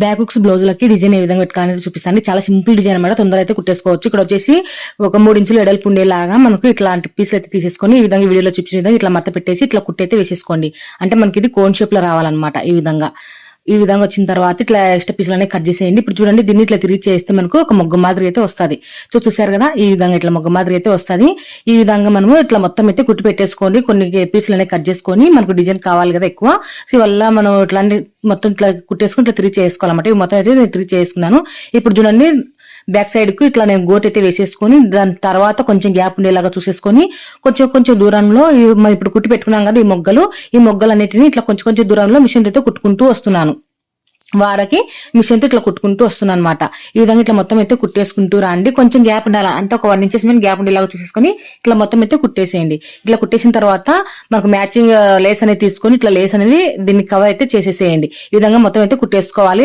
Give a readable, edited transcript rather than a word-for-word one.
Back hooks బ్లౌజులకి design ఏ విధంగా పెట్టుకోవాలని చూపిస్తాను. చాలా సింపుల్ డిజైన్ అన్నమాట, తొందరగా అయితే కుట్టేసుకోవచ్చు. ఇక్కడ వచ్చేసి ఒక 3 ఇంచులు ఎడల్పు ఉండేలాగా మనకు ఇట్లాంటి పీసులు అయితే తీసేసుకొని ఈ విధంగా వీడియోలో చూపించిన విధంగా ఇట్లా మడత పెట్టేసి ఇట్లా కుట్టైతే వేసేసుకోండి. అంటే మనకి ఇది కోన్ షేప్ లో రావాలన్నమాట. ఈ విధంగా వచ్చిన తర్వాత ఇట్లా ఎక్స్ట్రా పీసులు అనేవి కట్ చేసేయండి. ఇప్పుడు చూడండి, దీన్ని ఇట్లా తిరిగి చేస్తే మనకు ఒక మొగ్గ మాదిరి అయితే వస్తుంది. చూసారు కదా, ఈ విధంగా ఇట్లా మొగ్గ మాదిరి అయితే వస్తుంది. ఈ విధంగా మనము ఇట్లా మొత్తం అయితే కుట్టి పెట్టేసుకోండి. కొన్ని పీసులు అనేవి కట్ చేసుకొని మనకు డిజైన్ కావాలి కదా ఎక్కువ, సో వల్ల మనం ఇట్లాంటి మొత్తం ఇట్లా కుట్టేసుకుని ఇట్లా తిరిగి చేసుకోవాలన్నమాట. ఈ మొత్తం అయితే నేను తిరిగి చేసుకున్నాను. ఇప్పుడు చూడండి, బ్యాక్ సైడ్ కు ఇట్లా నేను గోట్ అయితే వేసేసుకొని దాని తర్వాత కొంచెం గ్యాప్ ఉండేలాగా చూసేసుకొని కొంచెం దూరంలో మనం ఇప్పుడు కుట్టి పెట్టుకున్నాం కదా ఈ మొగ్గలు అన్నిటిని ఇట్లా కొంచెం దూరంలో మిషన్ అయితే కుట్టుకుంటూ వస్తున్నాను. వారకి మిషన్ తో ఇట్లా కుట్టుకుంటూ వస్తున్నాను అనమాట. ఈ విధంగా ఇట్లా మొత్తం అయితే కుట్టేసుకుంటూ రండి. కొంచెం గ్యాప్ ఉండాలి, అంటే ఒక 1 ఇంచెస్ మీద గ్యాప్ ఉండేలాగా చూసేసుకొని ఇట్లా మొత్తం అయితే కుట్టేసేయండి. ఇట్లా కుట్టేసిన తర్వాత మనకు మ్యాచింగ్ లేస్ అనేది తీసుకొని ఇట్లా లేస్ అనేది దీన్ని కవర్ అయితే చేసేసేయండి. ఈ విధంగా మొత్తం అయితే కుట్టేసుకోవాలి.